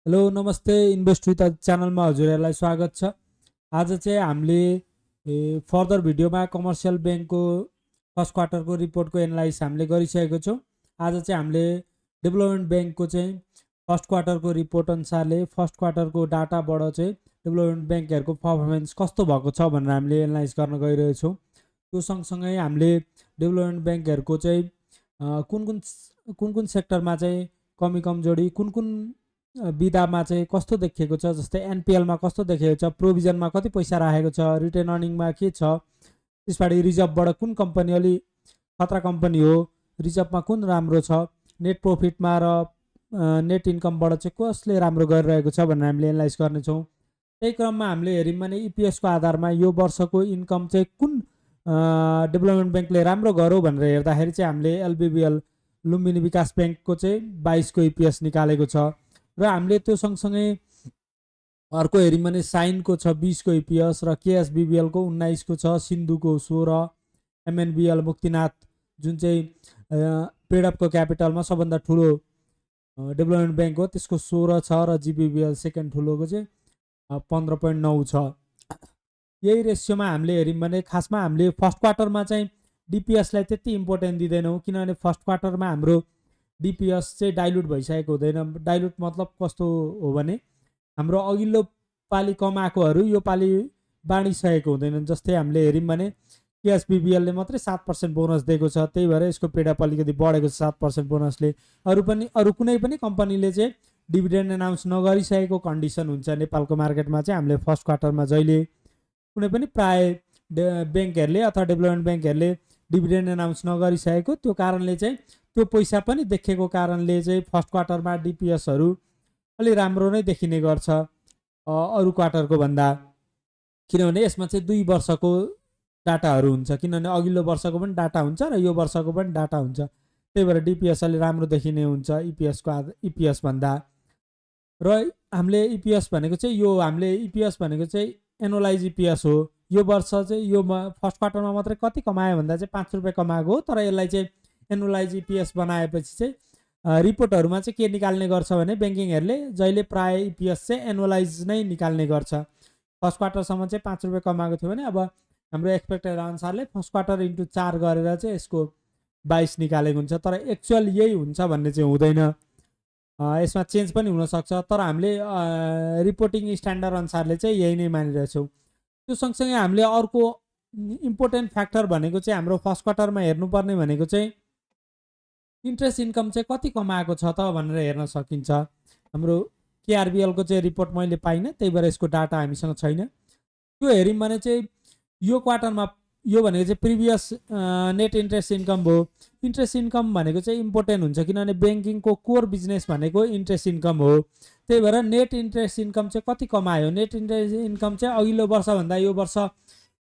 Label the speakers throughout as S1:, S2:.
S1: Hello नमस्ते invest with च्यानलमा हजुरहरूलाई स्वागत छ। आज चाहिँ हामीले फर्दर भिडियोमा कमर्सियल ब्याङ्कको फर्स्ट क्वार्टरको रिपोर्टको एनालाइज हामीले गरिसकेको छौँ। आज चाहिँ हामीले डेभलपमेन्ट ब्याङ्कको चाहिँ फर्स्ट क्वार्टरको रिपोर्ट अनुसारले फर्स्ट क्वार्टरको डाटाबाट चाहिँ डेभलपमेन्ट ब्याङ्कहरूको पर्फर्मेन्स कस्तो भएको छ भनेर हामीले एनालाइज गर्न गइरहेछौँ। त्यो सँगसँगै हामीले डेभलपमेन्ट ब्याङ्कहरूको चाहिँ कुन कुन सेक्टरमा चाहिँ कमी कमजोरी कुन विधामा चाहिँ कस्तो देखिएको छ, जस्तै एनपिएलमा कस्तो देखिएको छ, प्रोभिजनमा कति पैसा राखेको छ, रिटेन अर्निङमा के छ, त्यसपछि रिजर्भबाट कुन कम्पनी अलि खतरा कम्पनी हो, रिजर्भमा कुन राम्रो छ, नेट प्रफिटमा र नेट इन्कमबाट चाहिँ कसले राम्रो गरिरहेको छ भनेर हामीले एनालाइज गर्नेछौँ। त्यही क्रममा हामीले हेऱ्यौँ भने इपिएसको आधारमा यो वर्षको इन्कम चाहिँ कुन डेभलपमेन्ट ब्याङ्कले राम्रो गर्यो भनेर हेर्दाखेरि चाहिँ हामीले एलबिबिएल लुम्बिनी विकास ब्याङ्कको चाहिँ 22 को इपिएस निकालेको छ र हामीले त्यो सँगसँगै अर्को हेऱ्यौँ भने साइनको छ 20 को इपिएस र केएसबिबिएलको 19 को छ, सिन्धुको 16, एमएनबिएल मुक्तिनाथ जुन चाहिँ पेडअपको क्यापिटलमा सबभन्दा ठुलो डेभलपमेन्ट ब्याङ्क हो त्यसको 16 छ र जिबिबिएल सेकेन्ड ठुलोको चाहिँ 15.9 छ। यही रेसियोमा हामीले हेऱ्यौँ भने खासमा हामीले फर्स्ट क्वार्टरमा चाहिँ डिपिएसलाई त्यति इम्पोर्टेन्ट दिँदैनौँ, किनभने फर्स्ट क्वार्टरमा हाम्रो डिपिएस चाहिँ डाइल्युट भइसकेको हुँदैन। डाइल्युट मतलब कस्तो हो भने हाम्रो अघिल्लो पालि कमाएकोहरू यो पालि बाँडिसकेको हुँदैनन्। जस्तै हामीले हेऱ्यौँ भने केएसबिबिएलले मात्रै 7% बोनस दिएको छ, त्यही भएर यसको पेडअप अलिकति बढेको छ 7% बोनसले। अरू कुनै पनि कम्पनीले चाहिँ डिभिडेन्ड एनाउन्स नगरिसकेको कन्डिसन हुन्छ नेपालको मार्केटमा चाहिँ। हामीले फर्स्ट क्वार्टरमा जहिले कुनै पनि प्राय ब्याङ्कहरूले अथवा डेभलपमेन्ट ब्याङ्कहरूले डिभिडेन्ड एनाउन्स नगरिसकेको त्यो कारणले चाहिँ त्यो पैसा पनि देखेको कारणले चाहिँ फर्स्ट क्वार्टरमा डिपिएसहरू अलि राम्रो नै देखिने गर्छ अरू क्वार्टरको भन्दा, किनभने यसमा चाहिँ 2 वर्षको डाटाहरू हुन्छ, किनभने अघिल्लो वर्षको पनि डाटा हुन्छ र यो वर्षको पनि डाटा हुन्छ। त्यही भएर डिपिएस अलि राम्रो देखिने हुन्छ इपिएस भन्दा। र हामीले इपिएस भनेको चाहिँ एनुअलाइज इपिएस हो। यो वर्ष चाहिँ यो फर्स्ट क्वार्टरमा मात्रै कति कमायो भन्दा चाहिँ 5 रुपियाँ कमाएको हो, तर यसलाई चाहिँ एनुअलाइज इपिएस बनाएपछि चाहिँ रिपोर्टहरूमा चाहिँ के निकाल्ने गर्छ भने ब्याङ्किङहरूले जहिले प्राय इपिएस चाहिँ एनुअलाइज नै निकाल्ने गर्छ। फर्स्ट क्वार्टरसम्म चाहिँ 5 रुपियाँ कमाएको थियो भने अब हाम्रो एक्सपेक्टेड अनुसारले फर्स्ट क्वार्टर इन्टु 4 गरेर चाहिँ यसको 22 निकालेको हुन्छ, तर एक्चुअल यही हुन्छ भन्ने चाहिँ हुँदैन। यसमा चेन्ज पनि हुनसक्छ, तर हामीले रिपोर्टिङ स्ट्यान्डर्ड अनुसारले चाहिँ यही नै मानिरहेछौँ। त्यो सँगसँगै हामीले अर्को इम्पोर्टेन्ट फ्याक्टर भनेको चाहिँ हाम्रो फर्स्ट क्वार्टरमा हेर्नुपर्ने भनेको चाहिँ इन्ट्रेस्ट इन्कम चाहिँ कति कमाएको छ त भनेर हेर्न सकिन्छ। हाम्रो केआरबिएलको चाहिँ रिपोर्ट मैले पाइनँ, त्यही भएर यसको डाटा हामीसँग छैन। त्यो हेऱ्यौँ भने चाहिँ यो क्वार्टरमा यो भनेको चाहिँ प्रिभियस नेट इन्ट्रेस्ट इन्कम हो। इन्ट्रेस्ट इन्कम भनेको चाहिँ इम्पोर्टेन्ट हुन्छ, किनभने ब्याङ्किङको कोर बिजनेस भनेको इन्ट्रेस्ट इन्कम हो। त्यही भएर नेट इन्ट्रेस्ट इन्कम चाहिँ कति कमायो, नेट इन्ट्रेस्ट इन्कम चाहिँ अघिल्लो वर्षभन्दा यो वर्ष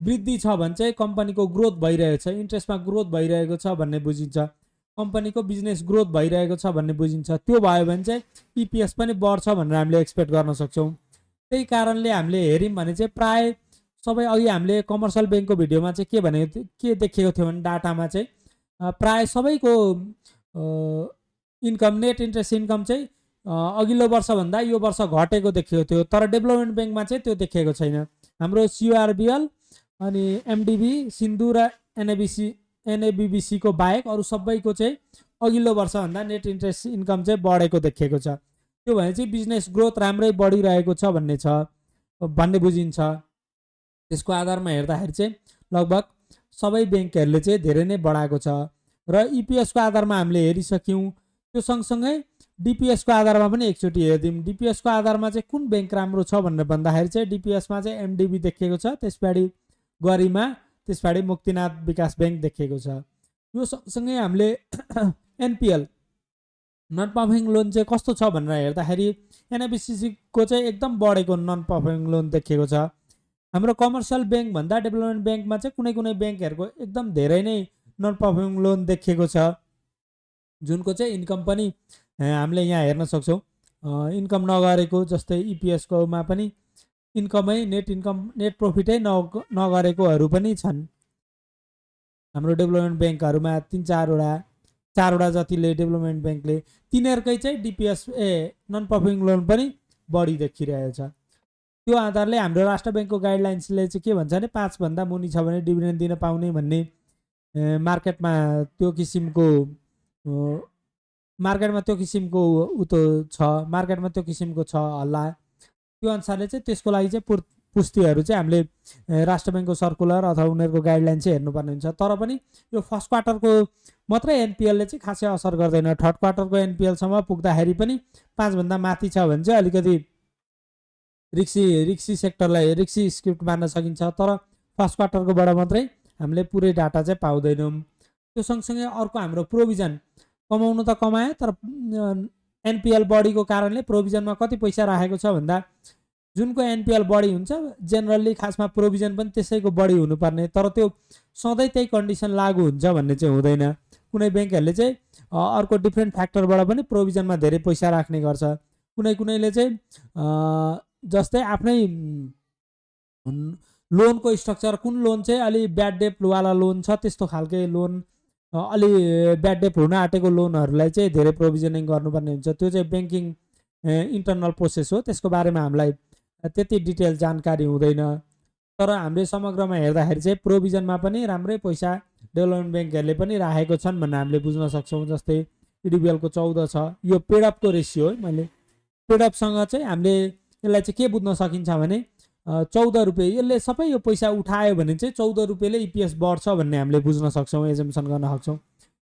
S1: वृद्धि छ भने चाहिँ कम्पनीको ग्रोथ भइरहेको छ, इन्ट्रेस्टमा ग्रोथ भइरहेको छ भन्ने बुझिन्छ, कम्पनीको बिजनेस ग्रोथ भइरहेको छ भन्ने बुझिन्छ। त्यो भयो भने चाहिँ इपिएस पनि बढ्छ भनेर हामीले एक्सपेक्ट गर्न सक्छौँ। त्यही कारणले हामीले हेऱ्यौँ भने चाहिँ प्राय सबै अघि हामीले कमर्सियल ब्याङ्कको भिडियोमा चाहिँ के देखेको थियो भने डाटामा चाहिँ प्राय सबैको इन्कम नेट इन्ट्रेस्ट इन्कम चाहिँ अघिल्लो वर्षभन्दा यो वर्ष घटेको देखेको थियो, तर डेभलपमेन्ट ब्याङ्कमा चाहिँ त्यो देखेको छैन। हाम्रो सिआरबिएल अनि एमडिबी सिन्धु र एनएबिबिसीको बाहेक अरू सबैको चाहिँ अघिल्लो वर्षभन्दा नेट इन्ट्रेस्ट इन्कम चाहिँ बढेको देखेको छ। त्यो भने चाहिँ बिजनेस ग्रोथ राम्रै बढिरहेको छ भन्ने बुझिन्छ। त्यसको आधारमा हेर्दाखेरि चाहिँ लगभग सबै ब्याङ्कहरूले चाहिँ धेरै नै बढाएको छ। र इपिएसको आधारमा हामीले हेरिसक्यौँ। त्यो सँगसँगै डिपिएसको आधारमा पनि एकचोटि हेरिदिउँ। डिपिएसको आधारमा चाहिँ कुन ब्याङ्क राम्रो छ भनेर भन्दाखेरि चाहिँ डिपिएसमा चाहिँ एमडिबी देखिएको छ, त्यसपछि गरिमा, त्यसपछि मुक्तिनाथ विकास ब्याङ्क देखिएको छ। यो सँगसँगै हामीले एनपिएल नन पर्फर्मिङ लोन चाहिँ कस्तो छ भनेर हेर्दाखेरि एनएबिसीको चाहिँ एकदम बढेको नन पर्फर्मिङ लोन देखिएको छ। हाम्रो कमर्सियल ब्याङ्क भन्दा डेभलपमेन्ट ब्याङ्कमा चाहिँ कुनै ब्याङ्कहरूको एकदम धेरै नै नन पर्फर्मिङ लोन देखिएको छ, जुनको चाहिँ इन्कम पनि हामीले यहाँ हेर्न सक्छौँ। इन्कम नगरेको जस्तै इपिएसकोमा पनि इन्कमै नेट प्रफिटै नगरेकोहरू पनि छन्। हाम्रो डेभलपमेन्ट ब्याङ्कहरूमा 3-4वटा जतिले डेभलपमेन्ट ब्याङ्कले तिनीहरूकै चाहिँ डिपिएस नन पर्फर्मिङ लोन पनि बढी देखिरहेको छ। त्यो आधारले हाम्रो राष्ट्र बैंकको गाइडलाइन्सले चाहिँ के भन्छ भने 5 भन्दा मुनि छ भने डिभिडेन्ड दिन पाउने भन्ने मार्केटमा त्यो किसिमको हल्ला। त्यो अनुसारले चाहिँ त्यसको लागि चाहिँ पुष्टिहरू चाहिँ हामीले राष्ट्र बैंकको सर्कुलर अथवा उनीहरूको गाइडलाइन चाहिँ हेर्नुपर्ने हुन्छ। तर पनि यो फर्स्ट क्वार्टरको मात्रै एनपिएलले चाहिँ खासै असर गर्दैन। थर्ड क्वार्टरको एनपिएलसम्म पुग्दाखेरि पनि 5 भन्दा माथि छ भने चाहिँ अलिकति रिक्सी सेक्टरलाई रिक्सी स्क्रिप्ट मान्न सकिन्छ। तर फर्स्ट क्वार्टरकोबाट मात्रै हामीले पुरै डाटा चाहिँ पाउँदैनौँ। त्यो सँगसँगै अर्को हाम्रो प्रोभिजन कमाउनु त कमायो, तर एनपिएल बढीको कारणले प्रोभिजनमा कति पैसा राखेको छ भन्दा जुनको एनपिएल बढी हुन्छ जेनरली खासमा प्रोभिजन पनि त्यसैको बढी हुनुपर्ने, तर त्यो सधैँ त्यही कन्डिसन लागू हुन्छ भन्ने चाहिँ हुँदैन। कुनै ब्याङ्कहरूले चाहिँ अर्को डिफ्रेन्ट फ्याक्टरबाट पनि प्रोभिजनमा धेरै पैसा राख्ने गर्छ। कुनैले चाहिँ जस्तै आफ्नै लोनको स्ट्रक्चर, कुन लोन चाहिँ अलि ब्याड डेटवाला लोन छ त्यस्तो खालके लोन, अलि ब्याड डेट हुन आँटेको लोनहरूलाई चाहिँ धेरै प्रोभिजनिङ गर्नुपर्ने हुन्छ। त्यो चाहिँ ब्याङ्किङ इन्टरनल प्रोसेस हो, त्यसको बारेमा हामीलाई त्यति डिटेल जानकारी हुँदैन। तर हामीले समग्रमा हेर्दाखेरि चाहिँ प्रोभिजनमा पनि राम्रै पैसा डेभलपमेन्ट ब्याङ्कहरूले पनि राखेको छन् भन्ने हामीले बुझ्न सक्छौँ। जस्तै इडिबिएलको 14 छ, यो पेडअपको रेसियो है। मैले पेडअपसँग चाहिँ हामीले यसलाई चाहिँ के बुझ्न सकिन्छ भने 14 रुपियाँ यसले सबै यो पैसा उठायो भने चाहिँ 14 रुपियाँले इपिएस बढ्छ भन्ने हामीले बुझ्न सक्छौँ, एजम्सन गर्न सक्छौँ।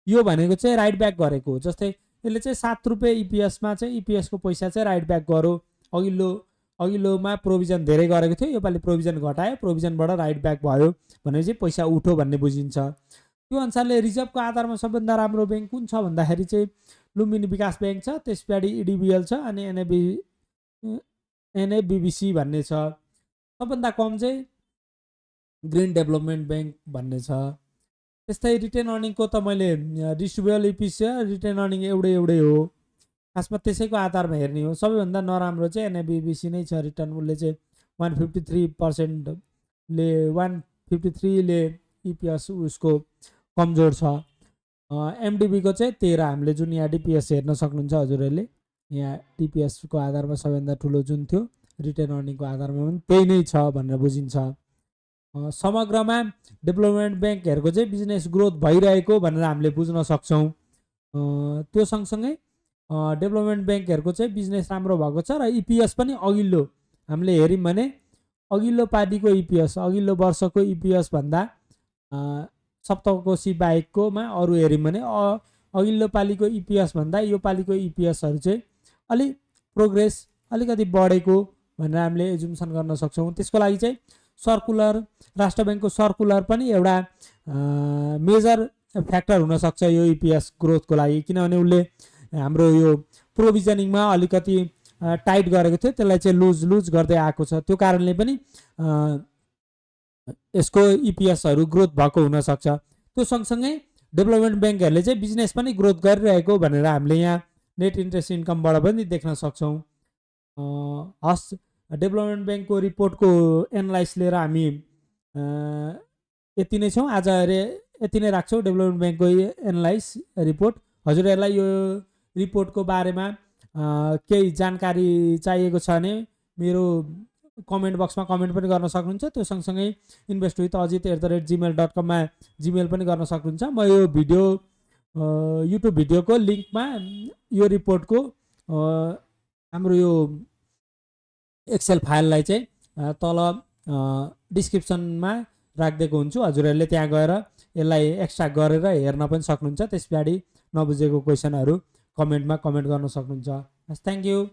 S1: यो भनेको चाहिँ राइट ब्याक गरेको हो। जस्तै यसले चाहिँ 7 रुपियाँ इपिएसमा चाहिँ इपिएसको पैसा चाहिँ राइट ब्याक गर्यो। अघिल्लोमा प्रोभिजन धेरै गरेको थियो, योपालि प्रोभिजन घटायो, प्रोभिजनबाट राइट ब्याक भयो भनेपछि पैसा उठ्यो भन्ने बुझिन्छ। त्यो अनुसारले रिजर्भको आधारमा सबभन्दा राम्रो ब्याङ्क कुन छ भन्दाखेरि चाहिँ लुम्बिनी विकास ब्याङ्क छ, त्यसपछि इडिबिएल छ, अनि एनएबिबिसी भन्ने छ। सबभन्दा कम चाहिँ ग्रिन डेभलपमेन्ट ब्याङ्क भन्ने छ। त्यस्तै रिटेन अर्निङको त मैले डिस्ट्रिब्युबल इपिएस रिटेन अर्निङ एउटै हो, खासमा त्यसैको आधारमा हेर्ने हो। सबैभन्दा नराम्रो चाहिँ एनएबिबिसी नै छ। रिटर्न उसले चाहिँ 153ले इपिएस उसको कमजोर छ। एमडिबीको चाहिँ 13 हामीले जुन यहाँ डिपिएस हेर्न सक्नुहुन्छ हजुरहरूले, यहाँ डिपिएसको आधारमा सबैभन्दा ठुलो जुन थियो रिटेन अर्निङको आधारमा पनि त्यही नै छ भनेर बुझिन्छ। समग्रमा डेभलपमेन्ट ब्याङ्कहरूको चाहिँ बिजनेस ग्रोथ भइरहेको भनेर हामीले बुझ्न सक्छौँ। त्यो सँगसँगै डेभलपमेन्ट ब्याङ्कहरूको चाहिँ बिजनेस राम्रो भएको छ र इपिएस पनि अघिल्लो हामीले हेऱ्यौँ भने अघिल्लो पालिको इपिएस अघिल्लो वर्षको इपिएस भन्दा सप्तकोशी बाहेककोमा अरू हेऱ्यौँ भने अघिल्लो पालिको इपिएस भन्दा यो पालिको इपिएसहरू चाहिँ प्रोग्रेस अलिकति बढेको भनेर हामीले एजुम्सन गर्न सक्छौँ। त्यसको लागि चाहिँ सर्कुलर राष्ट्र ब्याङ्कको सर्कुलर पनि एउटा मेजर फ्याक्टर हुनसक्छ यो इपिएस ग्रोथको लागि, किनभने उसले हाम्रो यो प्रोभिजनिङमा अलिकति टाइट गरेको थियो, त्यसलाई चाहिँ लुज गर्दै आएको छ। त्यो कारणले पनि यसको इपिएसहरू ग्रोथ भएको हुनसक्छ। त्यो सँगसँगै डेभलपमेन्ट ब्याङ्कहरूले चाहिँ बिजनेस पनि ग्रोथ गरिरहेको भनेर हामीले यहाँ नेट इन्ट्रेस्ट इन्कमबाट पनि देख्न सक्छौँ। हस्, डेभलपमेन्ट ब्याङ्कको रिपोर्टको एनालाइस लिएर हामी यति नै छौँ। आज यति नै राख्छौँ डेभलपमेन्ट ब्याङ्कको एनालाइस रिपोर्ट। हजुरहरूलाई यो रिपोर्टको बारेमा केही जानकारी चाहिएको छ भने मेरो कमेन्ट बक्समा कमेन्ट पनि गर्न सक्नुहुन्छ। त्यो सँगसँगै investwithajit@gmail.com मा जिमेल पनि गर्न सक्नुहुन्छ। म यो भिडियो युट्युब भिडियोको लिङ्कमा यो रिपोर्टको हाम्रो यो एक्सेल फाइललाई चाहिँ तल डिस्क्रिप्सनमा राखिदिएको हुन्छु। हजुरहरूले त्यहाँ गएर यसलाई एक्सट्र्याक्ट गरेर हेर्न पनि सक्नुहुन्छ। त्यस पछाडि नबुझेको क्वेसनहरू कमेन्टमा कमेन्ट गर्न सक्नुहुन्छ। Thank you.